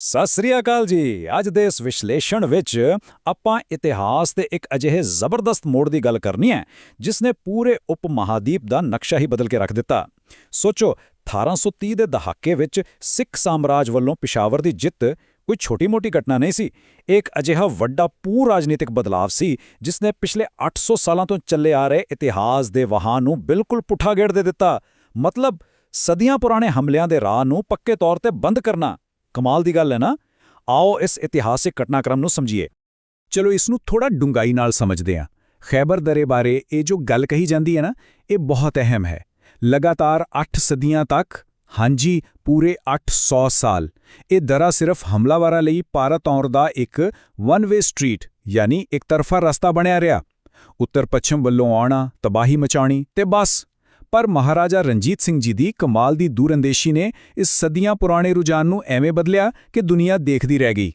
ਸਤਿ ਸ੍ਰੀ ਅਕਾਲ ਜੀ। ਅੱਜ ਦੇ ਇਸ ਵਿਸ਼ਲੇਸ਼ਣ ਵਿੱਚ ਆਪਾਂ ਇਤਿਹਾਸ ਦੇ ਇੱਕ ਅਜਿਹੇ ਜ਼ਬਰਦਸਤ ਮੋੜ ਦੀ ਗੱਲ ਕਰਨੀ ਹੈ ਜਿਸ ਨੇ ਪੂਰੇ ਉਪ ਮਹਾਦੀਪ ਦਾ ਨਕਸ਼ਾ ਹੀ ਬਦਲ ਕੇ ਰੱਖ ਦਿੱਤਾ। ਸੋਚੋ, 1830 ਦੇ ਦਹਾਕੇ ਵਿੱਚ ਸਿੱਖ ਸਾਮਰਾਜ ਵੱਲੋਂ ਪਿਸ਼ਾਵਰ ਦੀ ਜਿੱਤ ਕੋਈ ਛੋਟੀ-ਮੋਟੀ ਘਟਨਾ ਨਹੀਂ ਸੀ। ਇਹ ਇੱਕ ਅਜਿਹਾ ਵੱਡਾ ਰਾਜਨੀਤਿਕ ਬਦਲਾਅ ਸੀ ਜਿਸ ਨੇ ਪਿਛਲੇ 800 ਸਾਲਾਂ ਤੋਂ ਚੱਲੇ ਆ ਰਹੇ ਇਤਿਹਾਸ ਦੇ ਵਹਾਅ ਨੂੰ ਬਿਲਕੁਲ ਪੁੱਠਾ ਗੇੜ ਦੇ ਦਿੱਤਾ। ਮਤਲਬ ਸਦੀਆਂ ਪੁਰਾਣੇ ਹਮਲਿਆਂ ਦੇ ਰਾਹ ਨੂੰ ਪੱਕੇ ਤੌਰ ਤੇ ਬੰਦ ਕਰਨਾ। ਕਮਾਲ ਦੀ ਗੱਲ ਹੈ ਨਾ। ਆਓ ਇਸ ਇਤਿਹਾਸਿਕ ਘਟਨਾਕ੍ਰਮ ਨੂੰ ਸਮਝੀਏ। ਚਲੋ ਇਸ ਨੂੰ ਥੋੜਾ ਡੂੰਘਾਈ ਨਾਲ ਸਮਝਦੇ ਹਾਂ। ਖੈਬਰ ਦਰੇ ਬਾਰੇ ਇਹ ਜੋ ਗੱਲ ਕਹੀ ਜਾਂਦੀ ਹੈ ਨਾ, ਇਹ ਬਹੁਤ ਅਹਿਮ ਹੈ। ਲਗਾਤਾਰ 8 ਸਦੀਆਂ ਤੱਕ, ਹਾਂਜੀ ਪੂਰੇ 800 ਸਾਲ, ਇਹ ਦਰਾ ਸਿਰਫ ਹਮਲਾਵਰਾਂ ਲਈ ਭਾਰਤ ਆਉਣ ਦਾ ਇੱਕ ਵਨ ਵੇ ਸਟਰੀਟ ਯਾਨੀ ਇੱਕ ਤਰਫਾ ਰਸਤਾ ਬਣਿਆ ਰਿਹਾ। ਉੱਤਰ ਪੱਛਮ ਵੱਲੋਂ ਆਉਣਾ, ਤਬਾਹੀ ਮਚਾਉਣੀ ਤੇ ਬਸ। ਪਰ ਮਹਾਰਾਜਾ ਰਣਜੀਤ ਸਿੰਘ ਜੀ ਦੀ ਕਮਾਲ ਦੀ ਦੂਰਅੰਦੇਸ਼ੀ ਨੇ ਇਸ ਸਦੀਆਂ ਪੁਰਾਣੇ ਰੁਝਾਨ ਨੂੰ ਐਵੇਂ ਬਦਲਿਆ ਕਿ ਦੁਨੀਆ ਦੇਖਦੀ ਰਹਿ ਗਈ।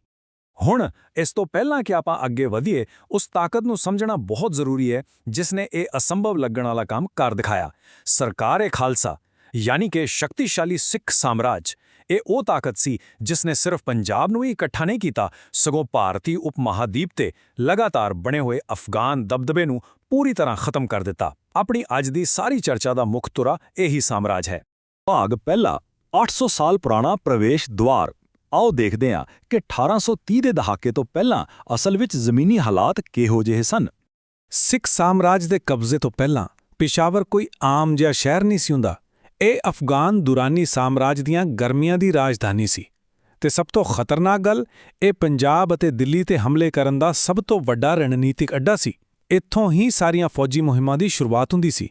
ਹੁਣ ਇਸ ਤੋਂ ਪਹਿਲਾਂ ਕਿ ਆਪਾਂ ਅੱਗੇ ਵਧੀਏ, ਉਸ ਤਾਕਤ ਨੂੰ ਸਮਝਣਾ ਬਹੁਤ ਜ਼ਰੂਰੀ ਹੈ ਜਿਸ ਨੇ ਇਹ ਅਸੰਭਵ ਲੱਗਣ ਵਾਲਾ ਕੰਮ ਕਰ ਦਿਖਾਇਆ। ਸਰਕਾਰ-ਏ-ਖਾਲਸਾ ਯਾਨੀ ਕਿ ਸ਼ਕਤੀਸ਼ਾਲੀ ਸਿੱਖ ਸਾਮਰਾਜ। ਇਹ ਉਹ ਤਾਕਤ ਸੀ ਜਿਸ ਨੇ ਸਿਰਫ ਪੰਜਾਬ ਨੂੰ ਹੀ ਇਕੱਠਾ ਨਹੀਂ ਕੀਤਾ, ਸਗੋਂ ਭਾਰਤੀ ਉਪ ਮਹਾਦੀਪ ਤੇ ਲਗਾਤਾਰ ਬਣੇ ਹੋਏ ਅਫਗਾਨ ਦਬਦਬੇ ਨੂੰ ਪੂਰੀ ਤਰ੍ਹਾਂ ਖਤਮ ਕਰ ਦਿੱਤਾ। ਆਪਣੀ ਅੱਜ ਦੀ ਸਾਰੀ ਚਰਚਾ ਦਾ ਮੁੱਖ ਧੁਰਾ ਇਹੀ ਸਾਮਰਾਜ ਹੈ। ਭਾਗ ਪਹਿਲਾ, 800 ਸਾਲ ਪੁਰਾਣਾ ਪ੍ਰਵੇਸ਼ ਦੁਆਰ। ਆਓ ਦੇਖਦੇ ਹਾਂ ਕਿ 1830 ਦੇ ਦਹਾਕੇ ਤੋਂ ਪਹਿਲਾਂ ਅਸਲ ਵਿੱਚ ਜ਼ਮੀਨੀ ਹਾਲਾਤ ਕਿਹੋ ਜਿਹੇ ਸਨ। ਸਿੱਖ ਸਾਮਰਾਜ ਦੇ ਕਬਜ਼ੇ ਤੋਂ ਪਹਿਲਾਂ ਪਿਸ਼ਾਵਰ ਕੋਈ ਆਮ ਜਿਹਾ ਸ਼ਹਿਰ ਨਹੀਂ ਸੀ ਹੁੰਦਾ। ਇਹ ਅਫਗਾਨ ਦੁਰਾਨੀ ਸਾਮਰਾਜ ਦੀਆਂ ਗਰਮੀਆਂ ਦੀ ਰਾਜਧਾਨੀ ਸੀ। ਤੇ ਸਭ ਤੋਂ ਖਤਰਨਾਕ ਗੱਲ, ਇਹ ਪੰਜਾਬ ਅਤੇ ਦਿੱਲੀ ਤੇ ਹਮਲੇ ਕਰਨ ਦਾ ਸਭ ਤੋਂ ਵੱਡਾ ਰਣਨੀਤਿਕ ਅੱਡਾ ਸੀ। ਇੱਥੋਂ ਹੀ ਸਾਰੀਆਂ ਫੌਜੀ ਮੁਹਿੰਮਾਂ ਦੀ ਸ਼ੁਰੂਆਤ ਹੁੰਦੀ ਸੀ।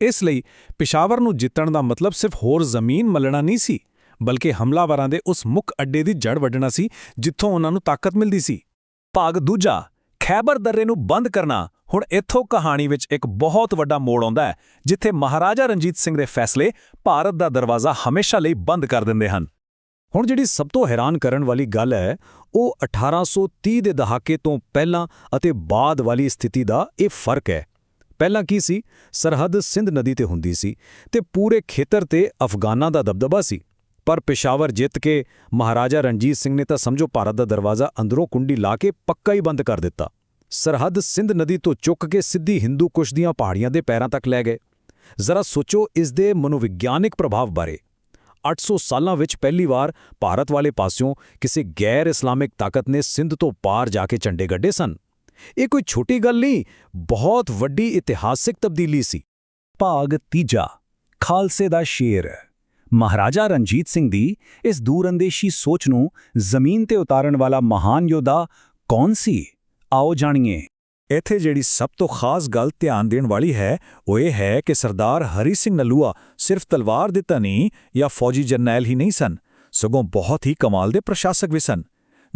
ਇਸ ਲਈ ਪਿਸ਼ਾਵਰ ਨੂੰ ਜਿੱਤਣ ਦਾ ਮਤਲਬ ਸਿਰਫ ਹੋਰ ਜ਼ਮੀਨ ਮੱਲਣਾ ਨਹੀਂ ਸੀ, ਬਲਕਿ ਹਮਲਾਵਰਾਂ ਦੇ ਉਸ ਮੁੱਖ ਅੱਡੇ ਦੀ ਜੜ ਵੱਢਣਾ ਸੀ ਜਿੱਥੋਂ ਉਹਨਾਂ ਨੂੰ ਤਾਕਤ ਮਿਲਦੀ ਸੀ। ਭਾਗ ਦੂਜਾ, ਖੈਬਰ ਦਰੇ ਨੂੰ ਬੰਦ ਕਰਨਾ। ਹੁਣ ਇੱਥੋਂ ਕਹਾਣੀ ਵਿੱਚ ਇੱਕ ਬਹੁਤ ਵੱਡਾ ਮੋੜ ਆਉਂਦਾ ਹੈ ਜਿੱਥੇ ਮਹਾਰਾਜਾ ਰਣਜੀਤ ਸਿੰਘ ਦੇ ਫੈਸਲੇ ਭਾਰਤ ਦਾ ਦਰਵਾਜ਼ਾ ਹਮੇਸ਼ਾ ਲਈ ਬੰਦ ਕਰ ਦਿੰਦੇ ਹਨ। ਹੁਣ ਜਿਹੜੀ ਸਭ ਤੋਂ ਹੈਰਾਨ ਕਰਨ ਵਾਲੀ ਗੱਲ ਹੈ ਉਹ 1830 ਦੇ ਦਹਾਕੇ ਤੋਂ ਪਹਿਲਾਂ ਅਤੇ ਬਾਅਦ ਵਾਲੀ ਸਥਿਤੀ ਦਾ ਇਹ ਫਰਕ ਹੈ। ਪਹਿਲਾਂ ਕੀ ਸੀ? ਸਰਹੱਦ ਸਿੰਧ ਨਦੀ ਤੇ ਹੁੰਦੀ ਸੀ ਤੇ ਪੂਰੇ ਖੇਤਰ ਤੇ ਅਫਗਾਨਾਂ ਦਾ ਦਬਦਬਾ ਸੀ। ਪਰ ਪਿਸ਼ਾਵਰ ਜਿੱਤ ਕੇ ਮਹਾਰਾਜਾ ਰਣਜੀਤ ਸਿੰਘ ਨੇ ਤਾਂ ਸਮਝੋ ਭਾਰਤ ਦਾ ਦਰਵਾਜ਼ਾ ਅੰਦਰੋਂ ਕੁੰਡੀ ਲਾ ਕੇ ਪੱਕਾ ਹੀ ਬੰਦ ਕਰ ਦਿੱਤਾ। ਸਰਹੱਦ ਸਿੰਧ ਨਦੀ ਤੋਂ ਚੁੱਕ ਕੇ ਸਿੱਧੀ ਹਿੰਦੂ ਕੁਸ਼ ਦੀਆਂ ਪਹਾੜੀਆਂ ਦੇ ਪੈਰਾਂ ਤੱਕ ਲੈ ਗਏ। ਜ਼ਰਾ ਸੋਚੋ ਇਸ ਦੇ ਮਨੋਵਿਗਿਆਨਿਕ ਪ੍ਰਭਾਵ ਬਾਰੇ। 800 ਸਾਲਾਂ ਵਿੱਚ ਪਹਿਲੀ ਵਾਰ ਭਾਰਤ ਵਾਲੇ ਪਾਸਿਓਂ ਕਿਸੇ ਗੈਰ ਇਸਲਾਮਿਕ ਤਾਕਤ ਨੇ ਸਿੰਧ ਤੋਂ ਪਾਰ ਜਾ ਕੇ ਝੰਡੇ ਗੱਡੇ ਸਨ। ਇਹ ਕੋਈ ਛੋਟੀ ਗੱਲ ਨਹੀਂ, ਬਹੁਤ ਵੱਡੀ ਇਤਿਹਾਸਿਕ ਤਬਦੀਲੀ ਸੀ। ਭਾਗ ਤੀਜਾ, ਖਾਲਸੇ ਦਾ ਸ਼ੇਰ। ਮਹਾਰਾਜਾ ਰਣਜੀਤ ਸਿੰਘ ਦੀ ਇਸ ਦੂਰਅੰਦੇਸ਼ੀ ਸੋਚ ਨੂੰ ਜ਼ਮੀਨ ਤੇ ਉਤਾਰਨ ਵਾਲਾ ਮਹਾਨ ਯੋਧਾ ਕੌਣ ਸੀ? ਆਓ ਜਾਣੀਏ। ਇੱਥੇ ਜਿਹੜੀ ਸਭ ਤੋਂ ਖਾਸ ਗੱਲ ਧਿਆਨ ਦੇਣ ਵਾਲੀ ਹੈ ਉਹ ਇਹ ਹੈ ਕਿ ਸਰਦਾਰ ਹਰੀ ਸਿੰਘ ਨਲੂਆ ਸਿਰਫ ਤਲਵਾਰ ਦੇ ਧਨੀ ਜਾਂ ਫੌਜੀ ਜਰਨੈਲ ਹੀ ਨਹੀਂ ਸਨ, ਸਗੋਂ ਬਹੁਤ ਹੀ ਕਮਾਲ ਦੇ ਪ੍ਰਸ਼ਾਸਕ ਵੀ ਸਨ।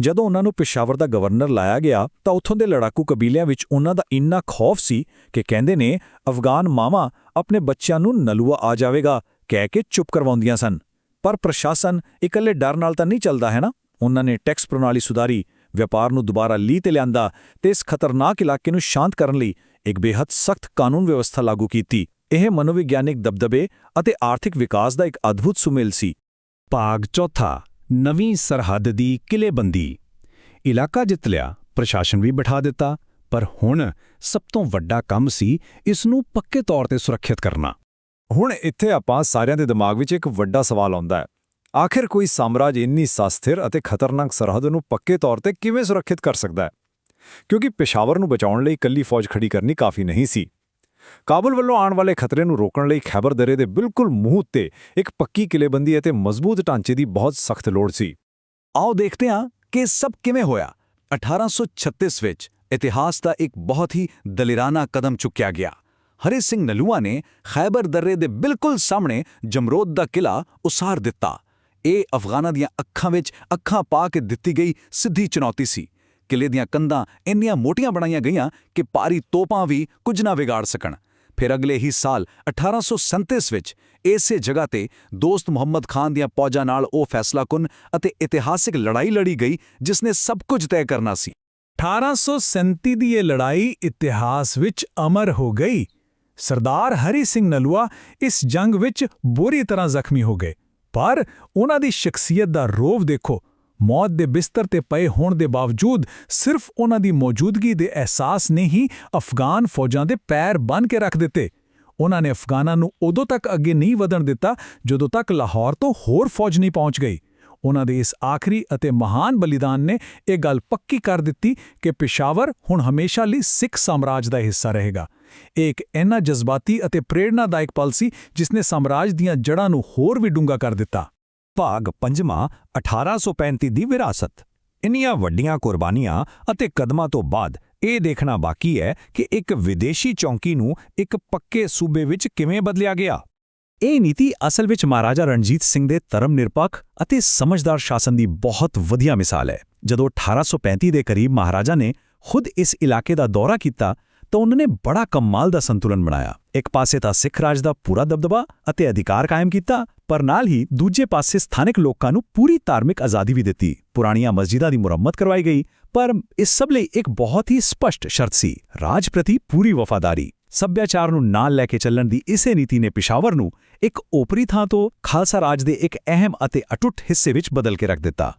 ਜਦੋਂ ਉਹਨਾਂ ਨੂੰ ਪਿਸ਼ਾਵਰ ਦਾ ਗਵਰਨਰ ਲਾਇਆ ਗਿਆ ਤਾਂ ਉੱਥੋਂ ਦੇ ਲੜਾਕੂ ਕਬੀਲਿਆਂ ਵਿੱਚ ਉਹਨਾਂ ਦਾ ਇੰਨਾ ਖੌਫ ਸੀ ਕਿ ਕਹਿੰਦੇ ਨੇ ਅਫਗਾਨ ਮਾਵਾਂ ਆਪਣੇ ਬੱਚਿਆਂ ਨੂੰ ਨਲੂਆ ਆ ਜਾਵੇਗਾ ਕਹਿ ਕੇ ਚੁੱਪ ਕਰਵਾਉਂਦੀਆਂ ਸਨ। ਪਰ ਪ੍ਰਸ਼ਾਸਨ ਇਕੱਲੇ ਡਰ ਨਾਲ ਤਾਂ ਨਹੀਂ ਚੱਲਦਾ ਹੈ ਨਾ। ਉਹਨਾਂ ਨੇ ਟੈਕਸ ਪ੍ਰਣਾਲੀ ਸੁਧਾਰੀ, ਵਪਾਰ ਨੂੰ ਦੁਬਾਰਾ ਲੀਹ ਤੇ ਲਿਆਂਦਾ ਤੇ ਇਸ ਖਤਰਨਾਕ ਇਲਾਕੇ ਨੂੰ ਸ਼ਾਂਤ ਕਰਨ ਲਈ ਇੱਕ ਬੇਹੱਦ ਸਖਤ ਕਾਨੂੰਨ ਵਿਵਸਥਾ ਲਾਗੂ ਕੀਤੀ। ਇਹ ਮਨੋਵਿਗਿਆਨਿਕ ਦਬਦਬੇ ਅਤੇ ਆਰਥਿਕ ਵਿਕਾਸ ਦਾ ਇੱਕ ਅਦਭੁਤ ਸੁਮੇਲ ਸੀ। ਭਾਗ ਚੌਥਾ, ਨਵੀਂ ਸਰਹੱਦ ਦੀ ਕਿਲ੍ਹੇਬੰਦੀ। ਇਲਾਕਾ ਜਿੱਤ ਲਿਆ, ਪ੍ਰਸ਼ਾਸਨ ਵੀ ਬਿਠਾ ਦਿੱਤਾ, ਪਰ ਹੁਣ ਸਭ ਤੋਂ ਵੱਡਾ ਕੰਮ ਸੀ ਇਸ ਨੂੰ ਪੱਕੇ ਤੌਰ ਤੇ ਸੁਰੱਖਿਅਤ ਕਰਨਾ। ਹੁਣ ਇੱਥੇ ਆਪਾਂ ਸਾਰਿਆਂ ਦੇ ਦਿਮਾਗ ਵਿੱਚ ਇੱਕ ਵੱਡਾ ਸਵਾਲ ਆਉਂਦਾ ਹੈ। ਆਖਿਰ ਕੋਈ ਸਾਮਰਾਜ ਇੰਨੀ ਸਥਿਰ ਅਤੇ ਖਤਰਨਾਕ ਸਰਹੱਦ ਨੂੰ ਪੱਕੇ ਤੌਰ ਤੇ ਕਿਵੇਂ ਸੁਰੱਖਿਅਤ ਕਰ ਸਕਦਾ ਹੈ? ਕਿਉਂਕਿ ਪਿਸ਼ਾਵਰ ਨੂੰ ਬਚਾਉਣ ਲਈ ਇਕੱਲੀ ਫੌਜ ਖੜੀ ਕਰਨੀ ਕਾਫੀ ਨਹੀਂ ਸੀ। ਕਾਬੁਲ ਵੱਲੋਂ ਆਉਣ ਵਾਲੇ ਖਤਰੇ ਨੂੰ ਰੋਕਣ ਲਈ ਖੈਬਰ ਦਰੇ ਦੇ ਬਿਲਕੁਲ ਮੂੰਹ ਤੇ ਇੱਕ ਪੱਕੀ ਕਿਲ੍ਹੇਬੰਦੀ ਅਤੇ ਮਜ਼ਬੂਤ ਢਾਂਚੇ ਦੀ ਬਹੁਤ ਸਖਤ ਲੋੜ ਸੀ। ਆਓ ਦੇਖਦੇ ਹਾਂ ਕਿ ਸਭ ਕਿਵੇਂ ਹੋਇਆ। 1836 ਵਿੱਚ ਇਤਿਹਾਸ ਦਾ ਇੱਕ ਬਹੁਤ ਹੀ ਦਲੇਰਾਨਾ ਕਦਮ ਚੁੱਕਿਆ ਗਿਆ। ਹਰੀ ਸਿੰਘ ਨਲੂਆ ਨੇ ਖੈਬਰ ਦਰੇ ਦੇ ਬਿਲਕੁਲ ਸਾਹਮਣੇ ਜਮਰੋਦ ਦਾ ਕਿਲ੍ਹਾ ਉਸਾਰ ਦਿੱਤਾ। ਇਹ ਅਫਗਾਨਾਂ ਦੀਆਂ ਅੱਖਾਂ ਵਿੱਚ ਅੱਖਾਂ ਪਾ ਕੇ ਦਿੱਤੀ ਗਈ ਸਿੱਧੀ ਚੁਣੌਤੀ ਸੀ। ਕਿਲੇ ਦੀਆਂ ਕੰਧਾਂ ਇੰਨੀਆਂ ਮੋਟੀਆਂ ਬਣਾਈਆਂ ਗਈਆਂ ਕਿ ਭਾਰੀ ਤੋਪਾਂ ਵੀ ਕੁਝ ਨਾ ਵਿਗਾੜ ਸਕਣ। ਫਿਰ ਅਗਲੇ ਹੀ ਸਾਲ 1837 ਵਿੱਚ ਇਸੇ ਜਗ੍ਹਾ ਤੇ ਦੋਸਤ ਮੁਹੰਮਦ ਖਾਨ ਦੀਆਂ ਫੌਜਾਂ ਨਾਲ ਉਹ ਫੈਸਲਾਕੁਨ ਅਤੇ ਇਤਿਹਾਸਿਕ ਲੜਾਈ ਲੜੀ ਗਈ ਜਿਸ ਨੇ ਸਭ ਕੁਝ ਤੈਅ ਕਰਨਾ ਸੀ। 1837 ਦੀ ਇਹ ਲੜਾਈ ਇਤਿਹਾਸ ਵਿੱਚ ਅਮਰ ਹੋ ਗਈ। ਸਰਦਾਰ ਹਰੀ ਸਿੰਘ ਨਲੂਆ ਇਸ ਜੰਗ ਵਿੱਚ ਬੁਰੀ ਤਰ੍ਹਾਂ ਜ਼ਖਮੀ ਹੋ ਗਏ, ਪਰ ਉਹਨਾਂ ਦੀ ਸ਼ਖਸੀਅਤ ਦਾ ਰੋਹਬ ਦੇਖੋ। ਮੌਤ ਦੇ ਬਿਸਤਰ ਤੇ ਪਏ ਹੋਣ ਦੇ ਬਾਵਜੂਦ ਸਿਰਫ ਉਹਨਾਂ ਦੀ ਮੌਜੂਦਗੀ ਦੇ ਅਹਿਸਾਸ ਨੇ ਹੀ ਅਫਗਾਨ ਫੌਜਾਂ ਦੇ ਪੈਰ ਬੰਨ੍ਹ ਕੇ ਰੱਖ ਦਿੱਤੇ। ਉਹਨਾਂ ਨੇ ਅਫਗਾਨਾਂ ਨੂੰ ਉਦੋਂ ਤੱਕ ਅੱਗੇ ਨਹੀਂ ਵਧਣ ਦਿੱਤਾ ਜਦੋਂ ਤੱਕ ਲਾਹੌਰ ਤੋਂ ਹੋਰ ਫੌਜ ਨਹੀਂ ਪਹੁੰਚ ਗਈ। ਉਹਨਾਂ ਦੇ ਇਸ ਆਖਰੀ ਅਤੇ ਮਹਾਨ ਬਲੀਦਾਨ ਨੇ ਇਹ ਗੱਲ ਪੱਕੀ ਕਰ ਦਿੱਤੀ ਕਿ ਪਿਸ਼ਾਵਰ ਹੁਣ ਹਮੇਸ਼ਾ ਲਈ ਸਿੱਖ ਸਾਮਰਾਜ ਦਾ ਹਿੱਸਾ ਰਹੇਗਾ। ਇਹ ਇੱਕ ਇੰਨਾ ਜਜ਼ਬਾਤੀ ਅਤੇ ਪ੍ਰੇਰਣਾਦਾਇਕ ਪਲ ਸੀ ਜਿਸ ਨੇ ਸਾਮਰਾਜ ਦੀਆਂ ਜੜ੍ਹਾਂ ਨੂੰ ਹੋਰ ਵੀ ਡੂੰਘਾ ਕਰ ਦਿੱਤਾ। ਭਾਗ 5ਵਾਂ 1835 ਦੀ ਵਿਰਾਸਤ। ਇੰਨੀਆਂ ਵੱਡੀਆਂ ਕੁਰਬਾਨੀਆਂ ਅਤੇ ਕਦਮਾਂ ਤੋਂ ਬਾਅਦ ਇਹ ਦੇਖਣਾ ਬਾਕੀ ਹੈ ਕਿ ਇੱਕ ਵਿਦੇਸ਼ੀ ਚੌਂਕੀ ਨੂੰ ਇੱਕ ਪੱਕੇ ਸੂਬੇ ਵਿੱਚ ਕਿਵੇਂ ਬਦਲਿਆ ਗਿਆ। ਇਹ ਨੀਤੀ ਅਸਲ ਵਿੱਚ ਮਹਾਰਾਜਾ ਰਣਜੀਤ ਸਿੰਘ ਦੇ ਧਰਮ ਨਿਰਪੱਖ ਅਤੇ ਸਮਝਦਾਰ ਸ਼ਾਸਨ ਦੀ ਬਹੁਤ ਵਧੀਆ ਮਿਸਾਲ ਹੈ। ਜਦੋਂ 1835 ਦੇ ਕਰੀਬ ਮਹਾਰਾਜਾ ਨੇ ਖੁਦ ਇਸ ਇਲਾਕੇ ਦਾ ਦੌਰਾ ਕੀਤਾ ਤਾਂ ਉਹਨਾਂ ਨੇ ਬੜਾ ਕਮਾਲ ਦਾ ਸੰਤੁਲਨ ਬਣਾਇਆ। ਇੱਕ ਪਾਸੇ ਤਾਂ ਸਿੱਖ ਰਾਜ ਦਾ ਪੂਰਾ ਦਬਦਬਾ ਅਤੇ ਅਧਿਕਾਰ ਕਾਇਮ ਕੀਤਾ, ਪਰ ਨਾਲ ਹੀ ਦੂਜੇ ਪਾਸੇ ਸਥਾਨਕ ਲੋਕਾਂ ਨੂੰ ਪੂਰੀ ਧਾਰਮਿਕ ਆਜ਼ਾਦੀ ਵੀ ਦਿੱਤੀ। ਪੁਰਾਣੀਆਂ ਮਸਜਿਦਾਂ ਦੀ ਮੁਰੰਮਤ ਕਰਵਾਈ ਗਈ, ਪਰ ਇਸ ਸਭ ਲਈ ਇੱਕ ਬਹੁਤ ਹੀ ਸਪਸ਼ਟ ਸ਼ਰਤ ਸੀ: ਰਾਜ ਪ੍ਰਤੀ ਪੂਰੀ ਵਫਾਦਾਰੀ। ਸੱਭਿਆਚਾਰ ਨੂੰ ਨਾਲ ਲੈ ਕੇ ਚੱਲਣ ਦੀ ਇਸੇ ਨੀਤੀ ਨੇ ਪਿਸ਼ਾਵਰ ਨੂੰ ਇੱਕ ਓਪਰੀ ਥਾਂ ਤੋਂ ਖਾਲਸਾ ਰਾਜ ਦੇ ਇੱਕ ਅਹਿਮ ਅਤੇ ਅਟੁੱਟ ਹਿੱਸੇ ਵਿੱਚ ਬਦਲ ਕੇ ਰੱਖ ਦਿੱਤਾ।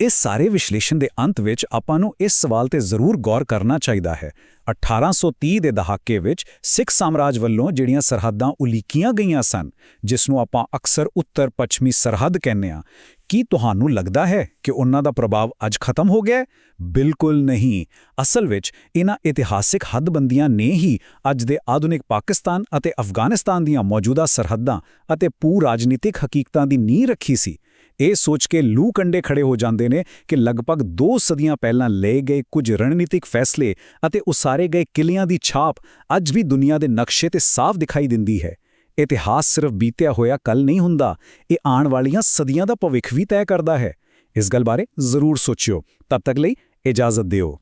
ਇਸ ਸਾਰੇ ਵਿਸ਼ਲੇਸ਼ਣ ਦੇ ਅੰਤ ਵਿੱਚ ਆਪਾਂ ਨੂੰ ਇਸ ਸਵਾਲ ਤੇ ਜ਼ਰੂਰ ਗੌਰ ਕਰਨਾ ਚਾਹੀਦਾ ਹੈ, 1830 ਦੇ ਦਹਾਕੇ ਵਿੱਚ ਸਿੱਖ ਸਾਮਰਾਜ ਵੱਲੋਂ ਜਿਹੜੀਆਂ ਸਰਹੱਦਾਂ ਉਲੀਕੀਆਂ ਗਈਆਂ ਸਨ, ਜਿਸ ਨੂੰ ਆਪਾਂ ਅਕਸਰ ਉੱਤਰ-ਪੱਛਮੀ ਸਰਹੱਦ ਕਹਿੰਦੇ ਹਾਂ, ਕੀ ਤੁਹਾਨੂੰ ਲੱਗਦਾ ਹੈ ਕਿ ਉਹਨਾਂ ਦਾ ਪ੍ਰਭਾਵ ਅੱਜ ਖਤਮ ਹੋ ਗਿਆ ਹੈ? ਬਿਲਕੁਲ ਨਹੀਂ। ਅਸਲ ਵਿੱਚ ਇਹਨਾਂ ਇਤਿਹਾਸਿਕ ਹੱਦਬੰਦੀਆਂ ਨੇ ਹੀ ਅੱਜ ਦੇ ਆਧੁਨਿਕ ਪਾਕਿਸਤਾਨ ਅਤੇ ਅਫਗਾਨਿਸਤਾਨ ਦੀਆਂ ਮੌਜੂਦਾ ਸਰਹੱਦਾਂ ਅਤੇ ਭੂ-ਰਾਜਨੀਤਿਕ ਹਕੀਕਤਾਂ ਦੀ ਨੀਂਹ ਰੱਖੀ ਸੀ। ਇਹ ਸੋਚ ਕੇ ਲੂ ਕੰਡੇ ਖੜੇ ਹੋ ਜਾਂਦੇ ਨੇ ਕਿ ਲਗਭਗ 2 ਸਦੀਆਂ ਪਹਿਲਾਂ ਲਏ ਗਏ ਕੁਝ ਰਣਨੀਤਿਕ ਫੈਸਲੇ ਅਤੇ ਉਸਾਰੇ ਗਏ ਕਿਲਿਆਂ ਦੀ ਛਾਪ ਅੱਜ ਵੀ ਦੁਨੀਆ ਦੇ ਨਕਸ਼ੇ ਤੇ ਸਾਫ਼ ਦਿਖਾਈ ਦਿੰਦੀ ਹੈ। ਇਤਿਹਾਸ ਸਿਰਫ ਬੀਤਿਆ ਹੋਇਆ ਕੱਲ ਨਹੀਂ ਹੁੰਦਾ, ਇਹ ਆਉਣ ਵਾਲੀਆਂ ਸਦੀਆਂ ਦਾ ਭਵਿੱਖ ਵੀ ਤੈਅ ਕਰਦਾ ਹੈ। ਇਸ ਗੱਲ ਬਾਰੇ ਜ਼ਰੂਰ ਸੋਚਿਓ। ਤਦ ਤੱਕ ਲਈ ਇਜਾਜ਼ਤ ਦਿਓ।